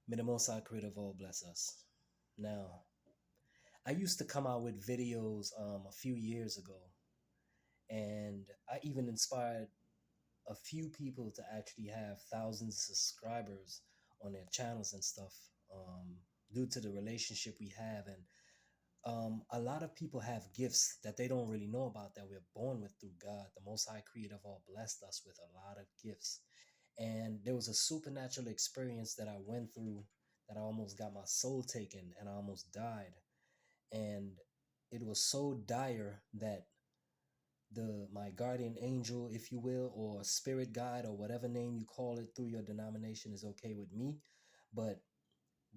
May the Most High Creator of all bless us. Now, I used to come out with videos a few years ago, and I even inspired a few people to actually have thousands of subscribers on their channels and stuff due to the relationship we have. And a lot of people have gifts that they don't really know about that we're born with through God. The Most High Creator of all blessed us with a lot of gifts. And there was a supernatural experience that I went through that I almost got my soul taken and I almost died. And it was so dire that the my guardian angel, if you will, or spirit guide, or whatever name you call it through your denomination, is okay with me. But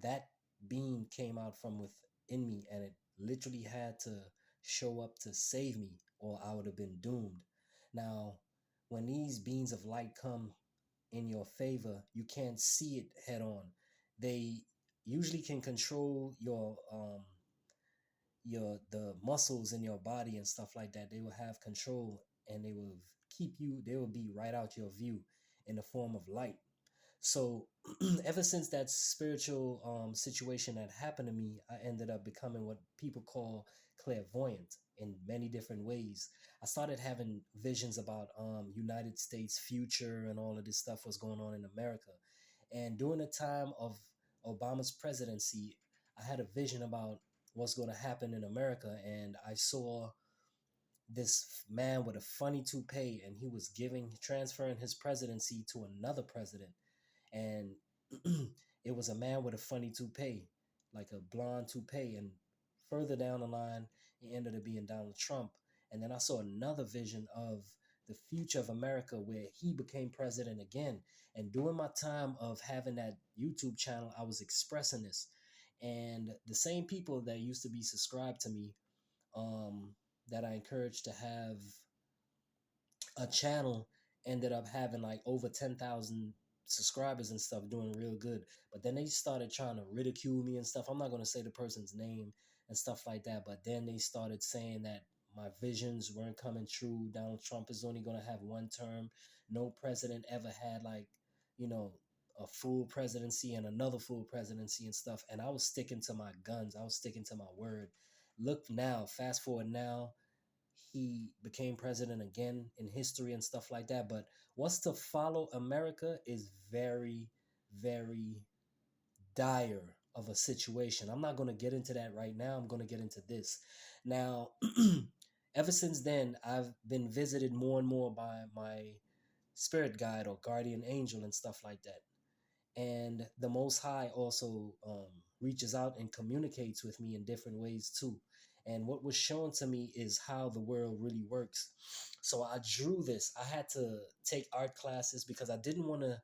that being came out from within me, and it literally had to show up to save me, or I would have been doomed. Now, when these beings of light come in your favor, you can't see it head on. They usually can control your the muscles in your body and stuff like that. They will have control, and they will be right out your view in the form of light. So ever since that spiritual situation that happened to me, I ended up becoming what people call clairvoyant in many different ways. I started having visions about United States future and all of this stuff was going on in America. And during the time of Obama's presidency, I had a vision about what's going to happen in America, and I saw this man with a funny toupee, and he was transferring his presidency to another president. And it was a man with a funny toupee, like a blonde toupee. And further down the line, it ended up being Donald Trump. And then I saw another vision of the future of America where he became president again. And during my time of having that YouTube channel, I was expressing this. And the same people that used to be subscribed to me, um, that I encouraged to have a channel, ended up having like over 10,000 subscribers and stuff, doing real good. But then they started trying to ridicule me and stuff. I'm not going to say the person's name and stuff like that, but then they started saying that my visions weren't coming true. Donald Trump is only going to have one term. No president ever had, like, you know, a full presidency and another full presidency and stuff. And I was sticking to my guns. I was sticking to my word. Look now, fast forward now, he became president again in history and stuff like that. But what's to follow America is very, very dire of a situation. I'm not going to get into that right now. I'm going to get into this. Now, ever since then, I've been visited more and more by my spirit guide or guardian angel and stuff like that. And the Most High also reaches out and communicates with me in different ways too. And what was shown to me is how the world really works. So I drew this. I had to take art classes because I didn't want to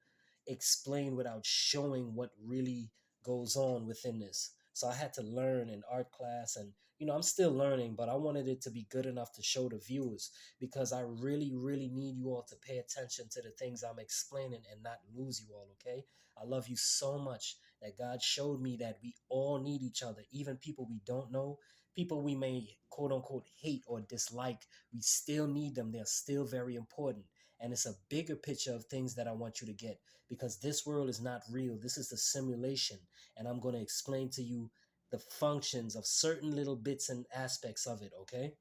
explain without showing what really goes on within this. So I had to learn in art class, and I'm still learning, but I wanted it to be good enough to show the viewers, because I really, really need you all to pay attention to the things I'm explaining and not lose you all, okay? I love you so much that God showed me that we all need each other, even people we don't know, people we may quote unquote hate or dislike. We still need them. They're still very important. And it's a bigger picture of things that I want you to get, because this world is not real. This is the simulation. And I'm going to explain to you the functions of certain little bits and aspects of it, okay?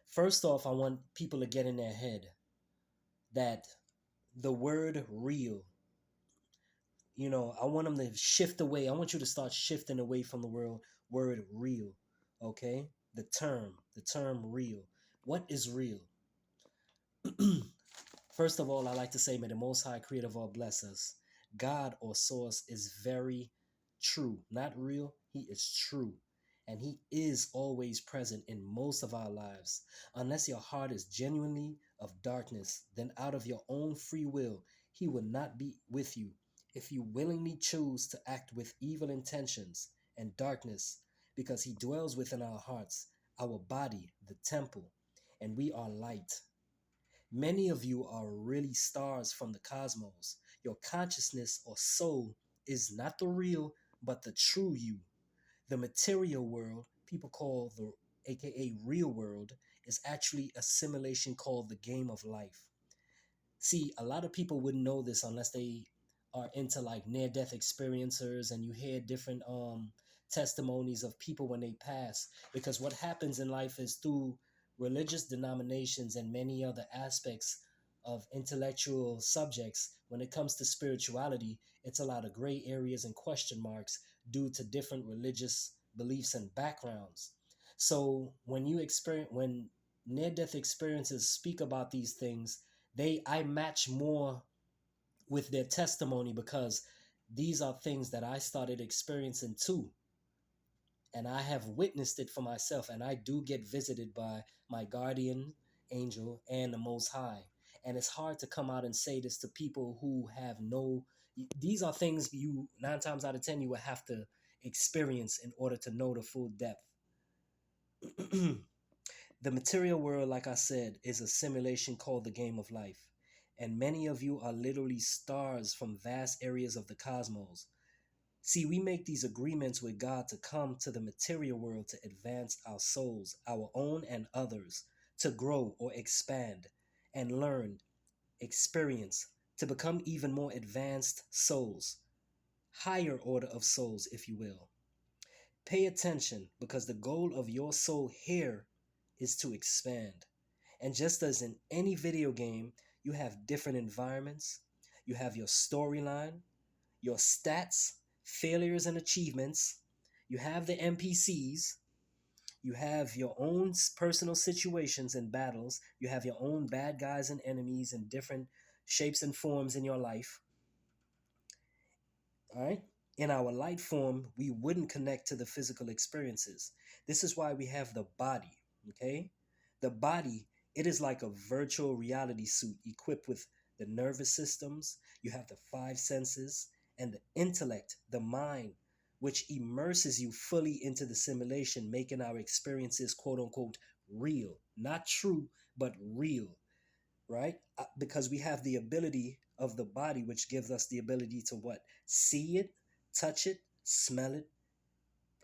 First off, I want people to get in their head that the word real, I want them to shift away. I want you to start shifting away from the word real, okay? The term real. What is real? First of all, I like to say, may the Most High Creator of all bless us. God or Source is very true, not real. He is true. And He is always present in most of our lives. Unless your heart is genuinely of darkness, then out of your own free will, He will not be with you. If you willingly choose to act with evil intentions and darkness, because He dwells within our hearts, our body, the temple, and we are light. Many of you are really stars from the cosmos. Your consciousness or soul is not the real, but the true you. The material world, people call the aka real world, is actually a simulation called the game of life. See, a lot of people wouldn't know this unless they are into like near death experiencers, and you hear different testimonies of people when they pass. Because what happens in life is through religious denominations and many other aspects of intellectual subjects, when it comes to spirituality, it's a lot of gray areas and question marks due to different religious beliefs and backgrounds. So when near death experiences speak about these things, they I match more with their testimony, because these are things that I started experiencing too. And I have witnessed it for myself. And I do get visited by my guardian angel and the Most High. And it's hard to come out and say this to people who have no. These are things you, 9 times out of 10, you will have to experience in order to know the full depth. The material world, like I said, is a simulation called the game of life. And many of you are literally stars from vast areas of the cosmos. See, we make these agreements with God to come to the material world to advance our souls, our own and others, to grow or expand and learn, experience, to become even more advanced souls, higher order of souls, if you will. Pay attention, because the goal of your soul here is to expand. And just as in any video game, you have different environments, you have your storyline, your stats, failures, and achievements, you have the NPCs, you have your own personal situations and battles, you have your own bad guys and enemies in different shapes and forms in your life. All right. In our light form, we wouldn't connect to the physical experiences. This is why we have the body. Okay. The body, it is like a virtual reality suit equipped with the nervous systems. You have the five senses and the intellect, the mind, which immerses you fully into the simulation, making our experiences quote unquote real. Not true, but real, right? Because we have the ability of the body, which gives us the ability to what? See it, touch it, smell it,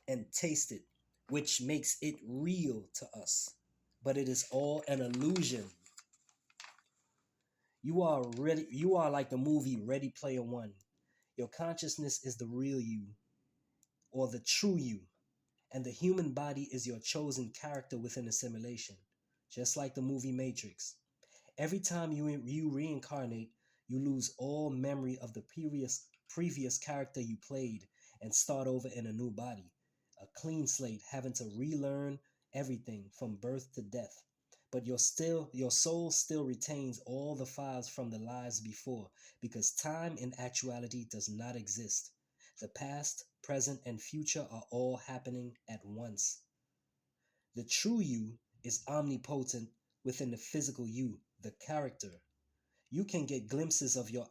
and taste it, which makes it real to us. But it is all an illusion. You are like the movie Ready Player One. Your consciousness is the real you, or the true you, and the human body is your chosen character within a simulation, just like the movie Matrix. Every time you reincarnate, you lose all memory of the previous character you played and start over in a new body. A clean slate, having to relearn everything from birth to death. But your soul still retains all the files from the lives before, because time in actuality does not exist. The past, present, and future are all happening at once. The true you is omnipotent within the physical you, the character. You can get glimpses of your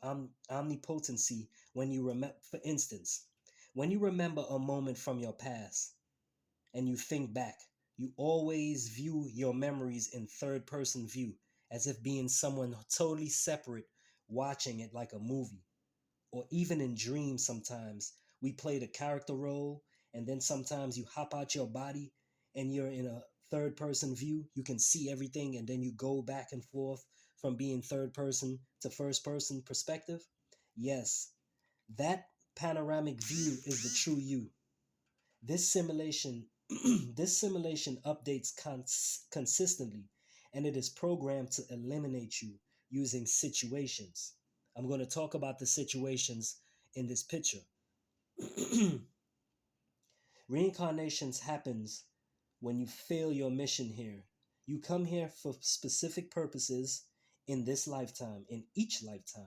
omnipotency when you remember, for instance, when you remember a moment from your past and you think back, you always view your memories in third person view, as if being someone totally separate watching it like a movie. Or even in dreams, sometimes we play the character role, and then sometimes you hop out your body and you're in a third person view. You can see everything, and then you go back and forth from being third person to first person perspective. Yes, that panoramic view is the true you. This simulation this simulation updates consistently, and it is programmed to eliminate you using situations. I'm going to talk about the situations in this picture. Reincarnations happens when you fail your mission here. You come here for specific purposes in this lifetime, in each lifetime.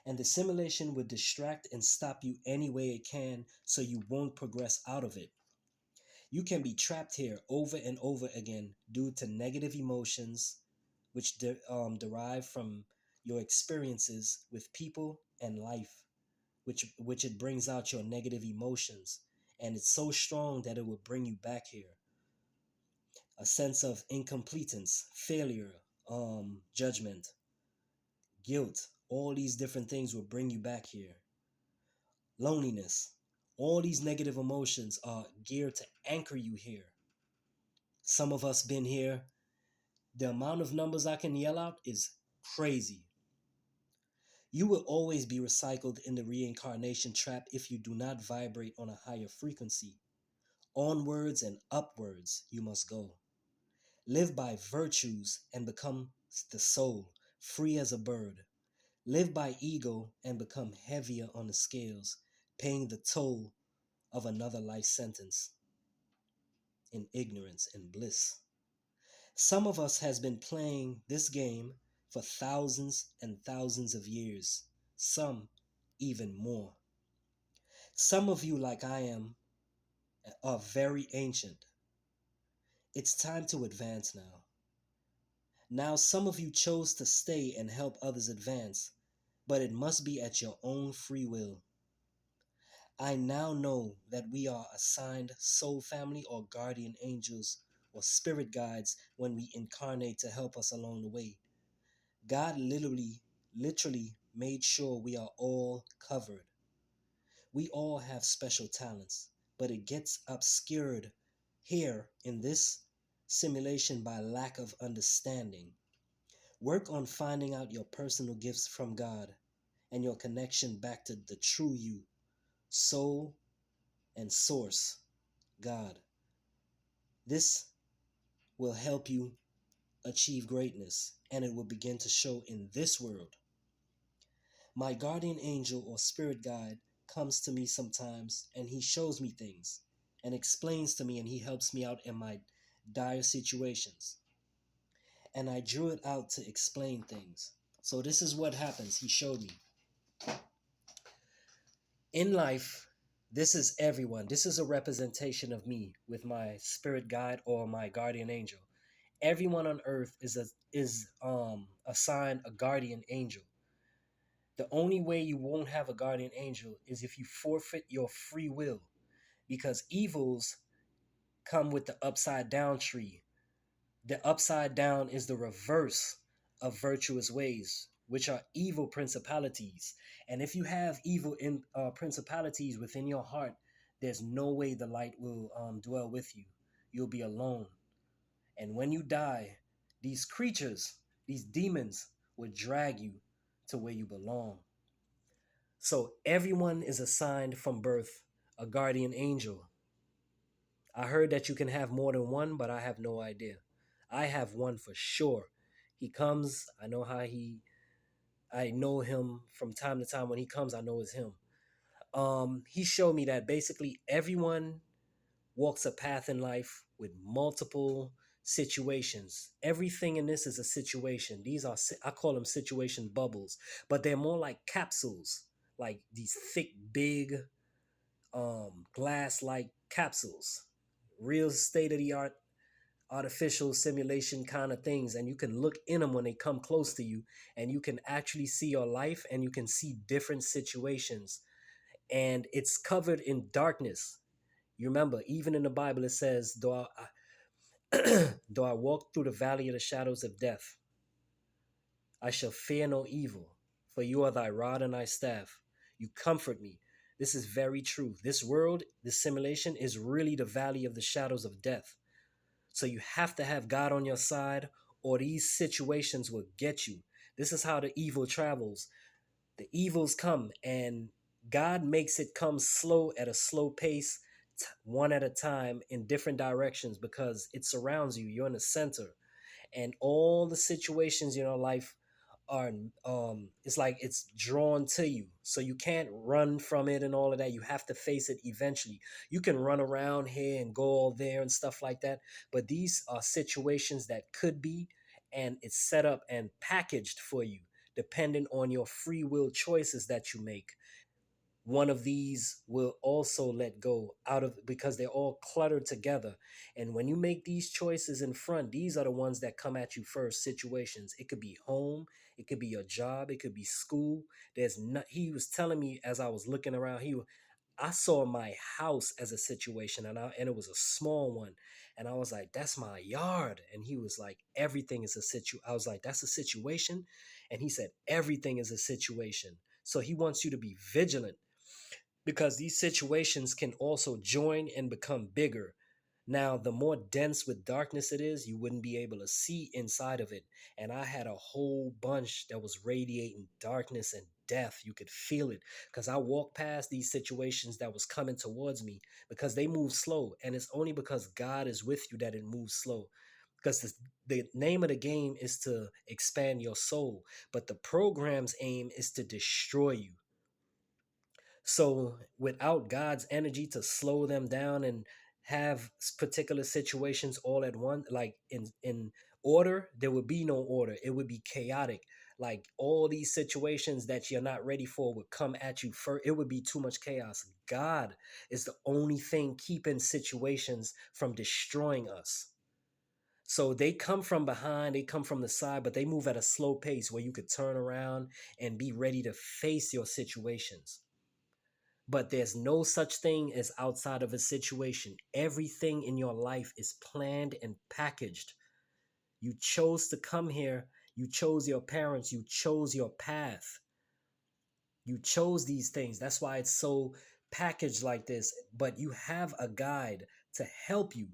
And the simulation would distract and stop you any way it can, so you won't progress out of it. You can be trapped here over and over again due to negative emotions, which derive from your experiences with people and life, which it brings out your negative emotions, and it's so strong that it will bring you back here. A sense of incompetence, failure, judgment, guilt, all these different things will bring you back here. Loneliness, all these negative emotions are geared to anchor you here. Some of us been here. The amount of numbers I can yell out is crazy. You will always be recycled in the reincarnation trap if you do not vibrate on a higher frequency. Onwards and upwards you must go. Live by virtues and become the soul, free as a bird. Live by ego and become heavier on the scales, paying the toll of another life sentence in ignorance and bliss. Some of us has been playing this game for thousands and thousands of years, some even more. Some of you, like I am, are very ancient. It's time to advance now. Now, some of you chose to stay and help others advance, but it must be at your own free will. I now know that we are assigned soul family or guardian angels or spirit guides when we incarnate to help us along the way. God literally made sure we are all covered. We all have special talents, but it gets obscured here in this simulation by lack of understanding. Work on finding out your personal gifts from God and your connection back to the true you, soul and source, God. This will help you achieve greatness and it will begin to show in this world. My guardian angel or spirit guide comes to me sometimes and he shows me things and explains to me and he helps me out in my dire situations. And I drew it out to explain things. So this is what happens. He showed me. In life, this is everyone. This is a representation of me with my spirit guide or my guardian angel. Everyone on earth is assigned a guardian angel. The only way you won't have a guardian angel is if you forfeit your free will, because evils come with the upside down tree. The upside down is the reverse of virtuous ways, which are evil principalities. And if you have evil in principalities within your heart, there's no way the light will dwell with you. You'll be alone. And when you die, these creatures, these demons, will drag you to where you belong. So everyone is assigned from birth a guardian angel. I heard that you can have more than one, but I have no idea. I have one for sure. He comes, I know him from time to time. When he comes, I know it's him. He showed me that basically everyone walks a path in life with multiple situations. Everything in this is a situation. These are, I call them situation bubbles, but they're more like capsules, like these thick, big, glass like capsules, real state of the art artificial simulation kind of things. And you can look in them when they come close to you, and you can actually see your life and you can see different situations. And it's covered in darkness. You remember, even in the Bible, it says, though I walk through the valley of the shadows of death, I shall fear no evil, for you are thy rod and thy staff. You comfort me. This is very true. This world, this simulation, is really the valley of the shadows of death. So you have to have God on your side, or these situations will get you. This is how the evil travels. The evils come, and God makes it come slow at a slow pace, one at a time in different directions, because it surrounds you. You're in the center, and all the situations in your life are it's like it's drawn to you, so you can't run from it and all of that. You have to face it eventually. You can run around here and go all there and stuff like that, but these are situations that could be, and it's set up and packaged for you depending on your free will choices that you make. One of these will also let go out of, because they're all cluttered together. And when you make these choices in front, these are the ones that come at you first. Situations, it could be home, it could be your job, it could be school. There's not, he was telling me as I was looking around, I saw my house as a situation, and it was a small one, and I was like, that's my yard. And he was like, everything is a I was like, that's a situation. And he said, everything is a situation. So he wants you to be vigilant, because these situations can also join and become bigger. Now, the more dense with darkness it is, you wouldn't be able to see inside of it. And I had a whole bunch that was radiating darkness and death. You could feel it because I walked past these situations that was coming towards me because they move slow. And it's only because God is with you that it moves slow. Because the name of the game is to expand your soul, but the program's aim is to destroy you. So without God's energy to slow them down and have particular situations all at once, like in order, there would be no order. It would be chaotic. Like all these situations that you're not ready for would come at you first. It would be too much chaos. God is the only thing keeping situations from destroying us. So they come from behind, they come from the side, but they move at a slow pace where you could turn around and be ready to face your situations. But there's no such thing as outside of a situation. Everything in your life is planned and packaged. You chose to come here. You chose your parents. You chose your path. You chose these things. That's why it's so packaged like this. But you have a guide to help you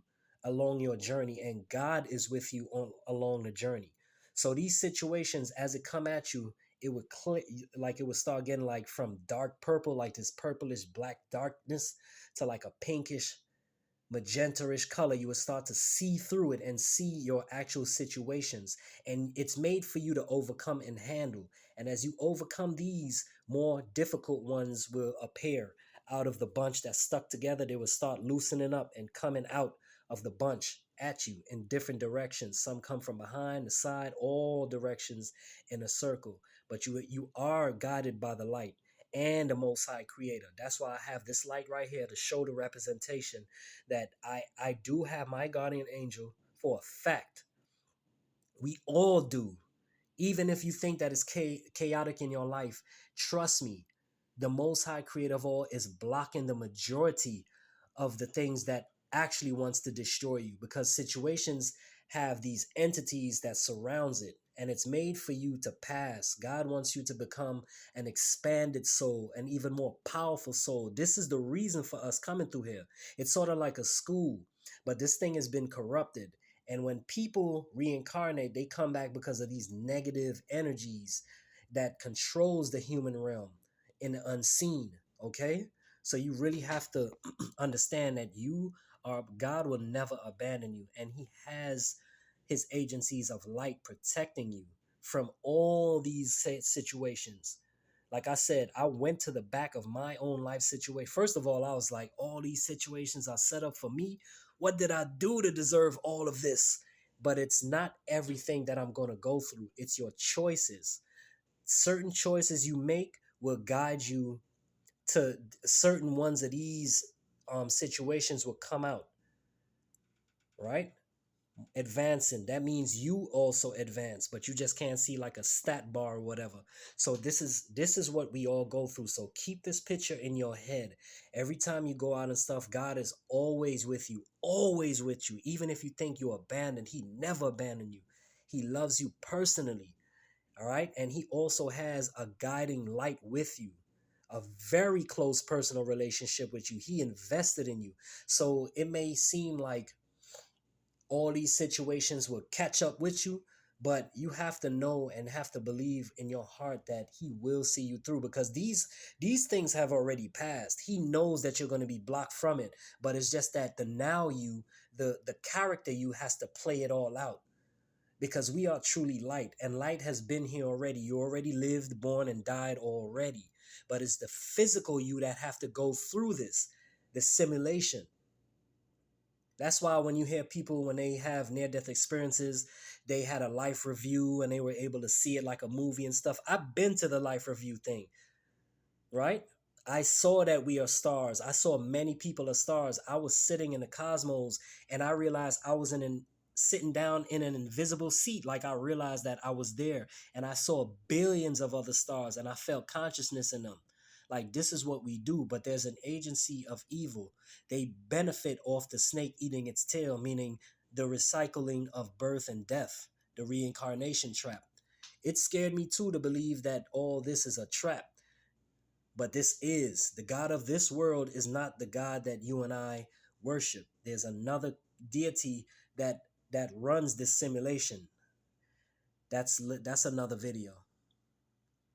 along your journey, and God is with you along the journey. So these situations, as it come at you, it would click, like it would start getting like from dark purple, like this purplish black darkness, to like a pinkish magenta-ish color. You would start to see through it and see your actual situations, and it's made for you to overcome and handle. And as you overcome these, more difficult ones will appear out of the bunch that stuck together. They will start loosening up and coming out of the bunch at you in different directions. Some come from behind, the side, all directions in a circle. But you are guided by the light and the Most High Creator. That's why I have this light right here to show the representation that I do have my guardian angel for a fact. We all do. Even if you think that it's chaotic in your life, trust me, the Most High Creator of all is blocking the majority of the things that actually wants to destroy you, because situations have these entities that surrounds it, and it's made for you to pass. God wants you to become an expanded soul, an even more powerful soul. This is the reason for us coming through here. It's sort of like a school, but this thing has been corrupted. And when people reincarnate, they come back because of these negative energies that controls the human realm in the unseen. Okay? So you really have to understand that God will never abandon you. And he has his agencies of light protecting you from all these situations. Like I said, I went to the back of my own life situation. First of all, I was like, all these situations are set up for me. What did I do to deserve all of this? But it's not everything that I'm going to go through. It's your choices. Certain choices you make will guide you to certain ones of these situations will come out, right? Advancing, that means you also advance, but you just can't see like a stat bar or whatever. So this is what we all go through. So keep this picture in your head every time you go out and stuff. God is always with you, always with you. Even if you think you're abandoned, he never abandoned you. He loves you personally. All right. And he also has a guiding light with you, a very close personal relationship with you. He invested in you. So it may seem like all these situations will catch up with you, but you have to know and have to believe in your heart that he will see you through, because these things have already passed. He knows that you're going to be blocked from it, but it's just that the character you has to play it all out, because we are truly light, and light has been here already. You already lived, born, and died already, but it's the physical you that have to go through the simulation. That's why when you hear people, when they have near-death experiences, they had a life review and they were able to see it like a movie and stuff. I've been to the life review thing, right? I saw that we are stars. I saw many people as stars. I was sitting in the cosmos and I realized I was sitting down in an invisible seat. Like I realized that I was there and I saw billions of other stars and I felt consciousness in them. Like this is what we do, but there's an agency of evil. They benefit off the snake eating its tail, meaning the recycling of birth and death, the reincarnation trap. It scared me too to believe that all this is a trap. But the God of this world is not the God that you and I worship. There's another deity that runs this simulation. That's another video.